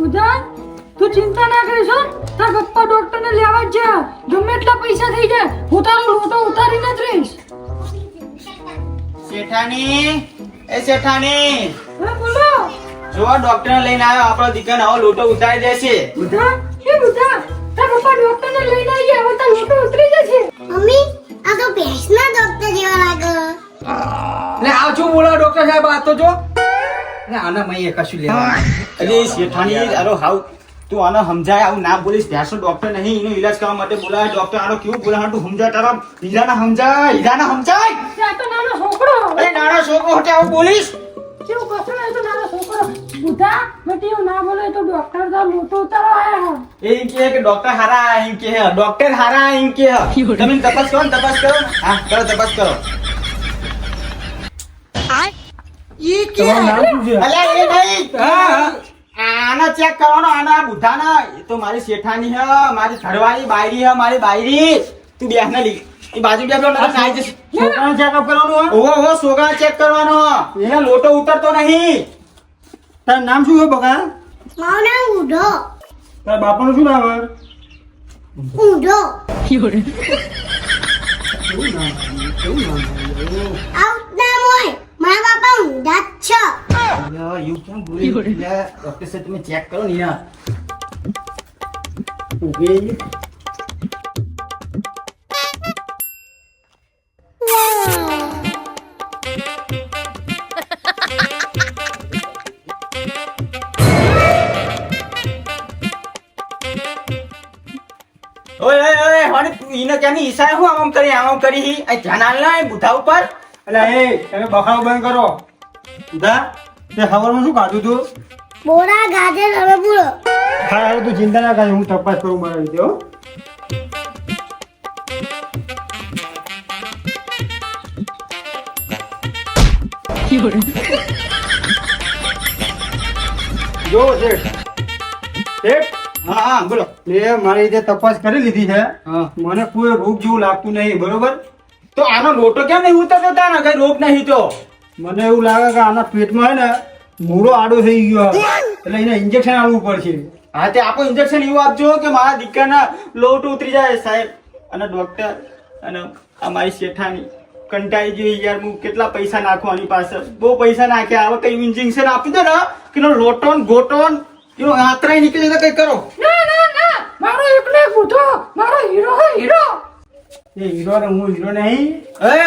ઉદા તું ચિંતા ના કરીશ હો. તાર પપ્પા ડોક્ટરને લેવા જ જા. ગમે એટલા પૈસા થઈ જાય હું તારો લોટો ઉતારીને જ રહીશ. શેઠાણી, એ શેઠાણી, હા બોલો. જો ડોક્ટર લઈને આવ્યો, આપણો દીકરો નવો લોટો ઉતારી દેશે. ઉદા એ ઉદા તાર પપ્પા ડોક્ટરને લઈને આવી હવે તાર લોટો ઉતરી જશે. મમ્મી આ તો ભેંસના ડોક્ટર જેવા લાગે. લે આવ છું બોલો ડોક્ટર સાહેબ આ તો જો લે આના મય કશું લેવા અરે શેઠાણી, આનો હાવ તું આને સમજાય, આવું ના બોલીશ. ભેંસનો ડોક્ટર નહીં, એનો ઈલાજ કરવા માટે બોલાય ડોક્ટર. આનો કેવું બોલાય તું સમજાય, તારા હીરાના સમજાય, હીરાના સમજાય. ત્યાં તો નાનો છોકરો. અરે નાનો છોકરો હોતે આવું બોલીશ. કેવું કશું નહીં તો નાનો છોકરો. ઉદા બેટી એવું ના બોલે તો ડોક્ટર તાર લોટો ઉતારવા આયા. એ એમ કહે કે ડોક્ટર હારા એમ કે ડોક્ટર હારા એમ કે તમે તપાસ કરો ને, તપાસ કરો. હા કરો, તપાસ કરો. તમારું નામ શું છે અલ્યા એ નહીં, હા આને ચેક કરવાનો. આના બુઢાના એ તો મારી શેઠાની હે, મારી ઘરવાળી બાયરી હે, મારી બાયરી. તું બેસ ને લી એ બાજુ બેઠો ને નાઈ જશે. છોકરાને ચેકઅપ કરવાનું ઓહો ઓહો સોગા ચેક કરવાનો. એને લોટો ઉતરતો નહીં. તારું નામ શું છે બકા મારું નામ ઉઢો. તારા બાપાનું શું નામ છે ઉઢો આવું નામ હોય. મારા બાપા ઊંધા જ છે. અલ્યા, એવું કેમ બોલી? અલ્યા, ડોક્ટર સાહેબ તમે ચેક કરો ને યાર. ઓય ઓય ઓય હોને તું ઈને કેની ઈશારે હું આમ કરી આ ધ્યાન આલ ના એ બુઢા ઉપર. એટલે એ તમે બખાડો બંધ કરો ઉધા તે સવારમાં શું ખાધું તું બોરા ગાજર હવે પૂરો. હા તું ચિંતા ના કર હું તપાસ કરું મારા રીતે હો જો શેઠ શેઠ હા હા બોલો. લે મારી રીતે તપાસ કરી લીધી છે હા. મને કોઈ રોગ જેવું લાગતું નહીં બરોબર તો આનો લોટો કેમ નહીં ઉતરતો તાનો? કઈ રોગ નહીં તો. મને એવું લાગે કે આના પેટમાં હે ને મૂળો આડો થઈ ગયો એટલે એને ઇન્જેક્શન આપવું પડશે હા તે આપો ઇન્જેક્શન એવું આપજો કે મારા દીકરાના લોટ ઉતરી જાય સાહેબ. અને ડોક્ટર અને આ મારી શેઠાની કંટાળી ગઈ યાર. હું કેટલા પૈસા નાખું આની પાસે, બહુ પૈસા નાખ્યા. હવે કઈ ઇન્જેક્શન આપી દો ને કે એનો લોટોન ગોટોન એનો આંતરાય નીકળી જાય તો કઈ કરો. ના ના ના મારો એકલો એક ઉઠો મારો હીરો હે હીરો. એ હીરો ને હું હીરો નહીં એ, એ,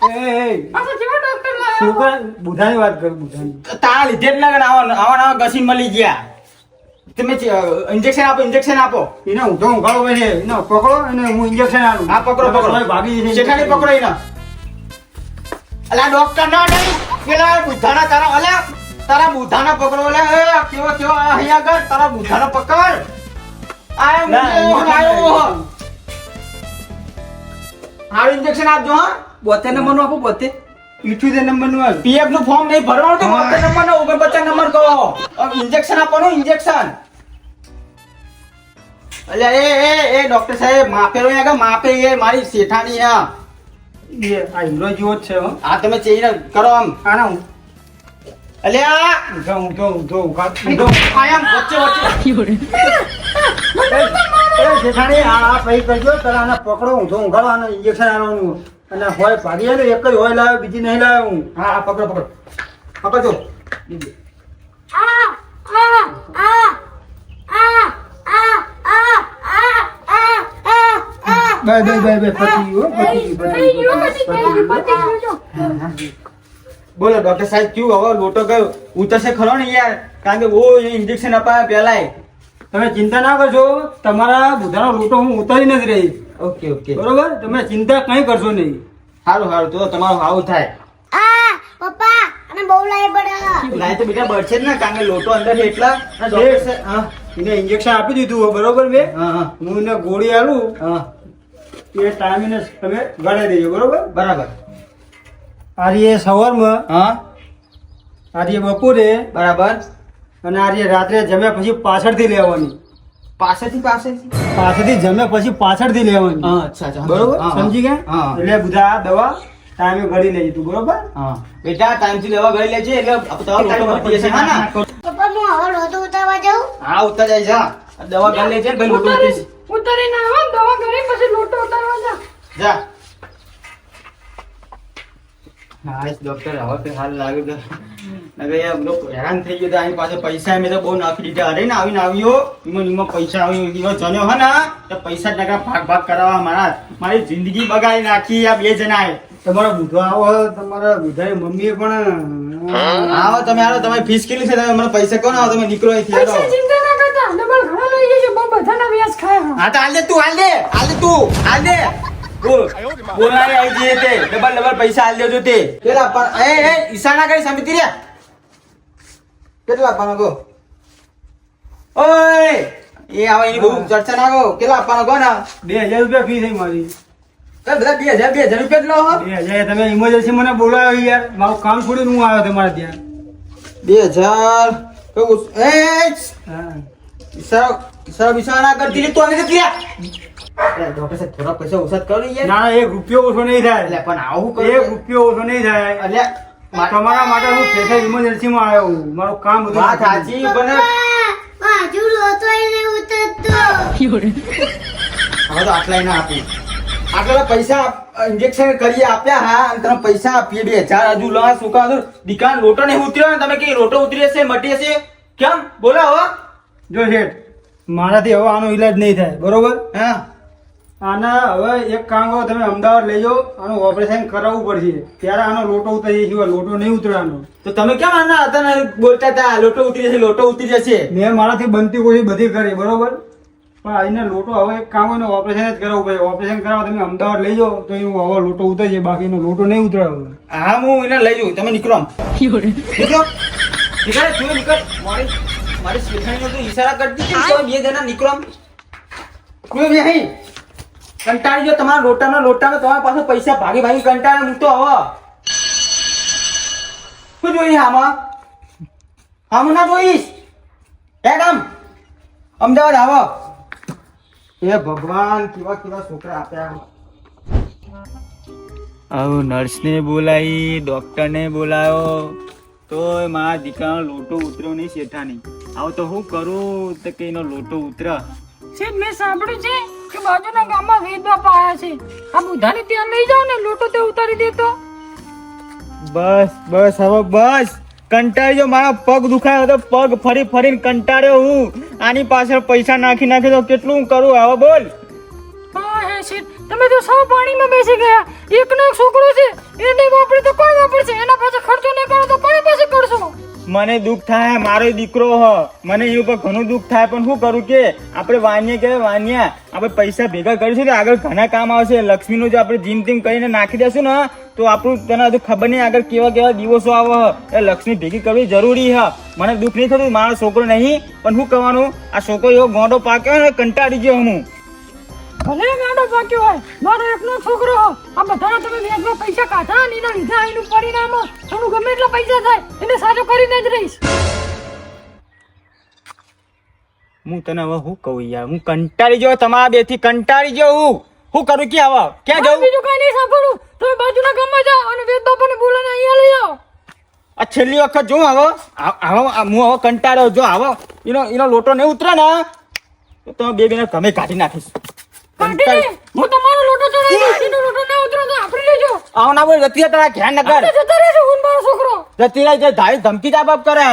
એ, એ પાછો જેવો ડોક્ટર લાવ્યો. છોકરા બુધાની વાત કર બુધાની તારા લીધે જ ના આવા ઘસી મળી ગયા. તમે ઇન્જેક્શન આપો, ઇન્જેક્શન આપો. એને ઊંધો ઊંઘાડો ભાઈ એને પકડો અને હું ઇન્જેક્શન આલું હા પકડો પકડો. ભાગી જશે શેઠાણી પકડો એને. અલા ડોક્ટર ના નહીં, પેલા બુધાના તારા અલ્યા તારા બુધાના પકડો. અલ્યા એ કેવો કેવો અહીંયા આગળ તારા બુધાનો પકડ. આ ના, આયો હારું ઇન્જેક્શન આપજો. હા 72 નંબર નું આપો 72 78 નંબર નું આપ પીએફ નું ફોર્મ નહીં ભરવાનું તો 72 નંબર નો 49 નંબર કહો. ઇન્જેક્શન આપવાનું ઇન્જેક્શન. અલ્યા એ ડોક્ટર સાહેબ માપેલો આગળ માપે એ મારી શેઠાણી હા. એ આ હીરો જેવો જ છે હો આ તમે ચેઈને કરો આમ. આના હું અલ્યા ઊંધો ઉઘાડ આયામ વચ્ચે એ જેઠાણી આ પૈ કરજો તારા આને પકડો ઊંધો ઉઘાડો આને ઇન્જેક્શન આલવાનું અને હોય ભાગી ને એક જ હોય લાવ્યો બીજી નહીં લાવ્યો હું હા હા પકડો પકડો પકડજો. આ આ આ આ આ આ આ બે પતી ગયું થઈ ગયો પછી થઈ ગયું પતી ગયો. બોલો ડોક્ટર સાહેબ ક્યું હવે લોટો ગયો ઉતરશે ખરો ને યાર? કારણ કે ઓ ઇન્જેક્શન અપાયા પેલાય. તમે ચિંતા ના કરશો તમારા બુધાનો લોટો હું ઉતારીને જ રહીશ ઓકે ઓકે બરોબર તમે ચિંતા કઈ કરશો નહીં સારું સારું તો તમારું હાવું થાય. આ પપ્પા અને બહુ લાઈ પડે. લાય તો બેટા બળશે જ ને કારણ કે લોટો અંદર છે એટલા. અને ડોક્ટર સાહેબ હા એને ઇન્જેક્શન આપી દીધું હોય બરોબર બે હા હા હું એને ગોળી આલું હા એ ટાઈમે તમે ગળાઈ દેજો બરોબર બરાબર. આજે સવારમાં હા આજે બપોરે બરાબર. અને આજે રાત્રે જમ્યા પછી પાછળથી લેવાની પાછળથી જમ્યા પછી પાછળથી લેવાની હા અચ્છા અચ્છા બરોબર હા, હા. સમજી ગયા હા એટલે બધા આ દવા ટાઈમે ગળી લેજે તું બરોબર હા બેટા ટાઈમ થી લેવા ગઈ લેજે એટલે તમારો લોટો મટી જશે. હા ના પપ્પા હું હું હવે લોટો ઉતારવા જાઉં? હા ઉતર જાય જા દવા કરી લેજે ભાઈ લોટો ઉતરી ઉતારીને આવો દવા કરી પછી લોટો ઉતારવા જા. જા હા ડોક્ટર હવે તો હાલ લાગે કે નગર યાર બધો હેરાન થઈ ગયો તો આની પાસે પૈસા મેં તો બહુ નાખી દીધા અરે ને આવીને આવ્યો એમાં પૈસા આવ્યો એવો જન્યો હે ને તો પૈસા ટકા ભાગ કરાવવા મારી જિંદગી બગાડી નાખી આ બે જણાએ. તમારા બુધવા આવો તમારા બુધાની મમ્મીએ પણ આવો તમે આવો તમારી ફીસ કેટલી છે તમે મને પૈસા કોણ આવો તમે નીકળો અહીંથી પૈસા હેડો. ચિંતા ના કરતા ડબલ ઘણા લઈ જજો બધાના વ્યાજ ખાય હા. હા તો હાલ દે તું હાલ દે બોલ બોલારે આવી જઈએ તે ડબલ પૈસા હાલ દેજો તે કેટલા આપવાના એ ઈશાના કરી સમિતિ રે કેટલા આપવાના ગો ઓય એ આવે એની બહુ ચર્ચા ના ગો કેટલા આપવાના ગો ના 2000 રૂપિયા ફી થઈ મારી. એ બધા 2000 રૂપિયા જ લો હો 2000 તમે ઇમરજન્સી મને બોલાવ્યો યાર મારું કામ છોડીને હું આવ્યો તમારા ત્યાં. 2000 તો એ હા ઈશારા બિશારા ના કરતી લે તું આવી જતી રે ડોક્ટર સાહેબ થોડા પૈસા ઓછા કરો ને યાર ના ના, 1 રૂપિયો ઓછો નહીં થાય. એટલે પણ આવું કરો 1 રૂપિયો ઓછો નહીં થાય. એટલે તમારા માટે હું સ્પેશિયલ ઇમરજન્સીમાં આવ્યો હું. મારું કામ બધું વાત સાચી પણ પપ્પા, હજુ લોટો ય નહીં ઉતરતો. હવે તો આટલાય ના આપી આટલા પૈસા ઇન્જેક્શન કરી આપ્યા હા અને તમે પૈસા આપીએ 2000 હજુ લો શું કહો દીકરા લોટો નહીં ઉતર્યો ને તમે કે લોટો ઉતરી હશે મટી હશે કેમ બોલો હવે જો શેઠ મારાથી હવે આનો ઈલાજ નહીં થાય બરોબર. હા આના હવે એક કામ કરો તમે અમદાવાદ લઈ જાઓ આનું ઓપરેશન કરાવવું પડશે ત્યારે આનો લોટો ઉતરી જશે. લોટો નહીં ઉતરવાનો. તો તમે કેમ આના હતા ને બોલતા હતા લોટો ઉતરી જશે લોટો ઉતરી જશે મેં મારાથી બનતી કોશિશ બધી કરી બરોબર પણ આઈને લોટો હવે એક કામ હોય ઓપરેશન જ કરાવવું પડે. ઓપરેશન કરાવવા તમે અમદાવાદ લઈ જાઓ તો એનું હવે લોટો ઉતરશે બાકીનો લોટો નહીં ઉતરાવો. હા હું એને લઈ જઉં તમે નીકળો નીકળ તું નીકળ મારી શેઠાણીનો તું ઈશારા કરતી હતી તો બે જણા નીકળો તું બેહી કંટાળી જો તમારા લોટામાં તમારા પાસે પૈસા ભાગી કંટાળે હું તો હવે શું જોઈ આમાં ના જોઈશ એકદમ અમદાવાદ આવો એ ભગવાન કેવા છોકરા આપ્યા આવું નર્સને બોલાવી ડોક્ટરને બોલાવ્યો તોય મારા દીકરાનો લોટો ઉતર્યો નહીં શેઠાની આવું તો હું કરું તો કે એનો લોટો ઉતર શેઠ મેં સાંભળ્યું છે કે બાજુના ગામમાં વેદ બાપા આયા છે આ બુધાને ત્યાં લઈ જાઓ ને લોટો તે ઉતારી દેતો. બસ હવે બસ કંટાળ્યો મારા પગ દુખાયો તો પગ ફરીને કંટાળ્યો હું આની પાછળ પૈસા નાખી તો કેટલું કરું હવે બોલ હા હે શેઠ તમે તો સાવ પાણીમાં બેસી ગયા. એકનો એક છોકરો છે એ નહીં વાપરે તો કોણ વાપરશે? એના પાસે ખર્ચો નહીં કરો તો કોની પાસે કરશો? મને દુઃખ થાય મારો દીકરો હ મને એની ઉપર ઘણું દુઃખ થાય પણ શું કરું કે આપણે વાન્યા આપણે પૈસા ભેગા કરીશું તો આગળ ઘણા કામ આવશે. લક્ષ્મીનું જો આપણે જીમ ટીમ કરીને નાખી દેશું ને તો આપણું તને હજુ ખબર નહીં આગળ કેવા દિવસો આવે એ લક્ષ્મી ભેગી કરવી જરૂરી હ. મને દુઃખ નહીં થતું મારો છોકરો નહીં પણ શું કરવાનું આ છોકરો એવો ગોંડો પાક્યો ને કંટાળી ગયો હું. ભલે ગાડો પાક્યો હોય મારો એકનો છોકરો હો. આ બધાના તમે વ્યાજમાં પૈસા કાઢા ને એના લીધા એનું પરિણામ એનું ગમે એટલા પૈસા થાય એને સાચો કરીને જ રહીશ. હું તને હવે શું કહું યાર હું કંટાળી ગયો તમારા બે થી કંટાળી ગયો હું કરું કે હવે ક્યાં મારે જવું બીજું કઈ નહીં સાંભળું. તમે બાજુના ગામમાં જાઓ અને વેદ બાપાને બોલાવીને અહીંયા લઈ આવો. આ છેલ્લી વખત જો હું હવે કંટાળ્યો જો આવો એનો લોટો નહીં ઉતરે ને તો તમે બે બેને તમે કાઢી નાખીશ. કાઢી દે. હું તમારો લોટો ચડાવી દઈશ. એનો લોટો ના ઉતરે તો આપણે લઈ જાઓ. આવો ના બોલ જતી તારા ધ્યાન ન કર આપણે જતા રહેશું હું ને મારો છોકરો. જતી રહી ધારી ધમકી જાપ કરે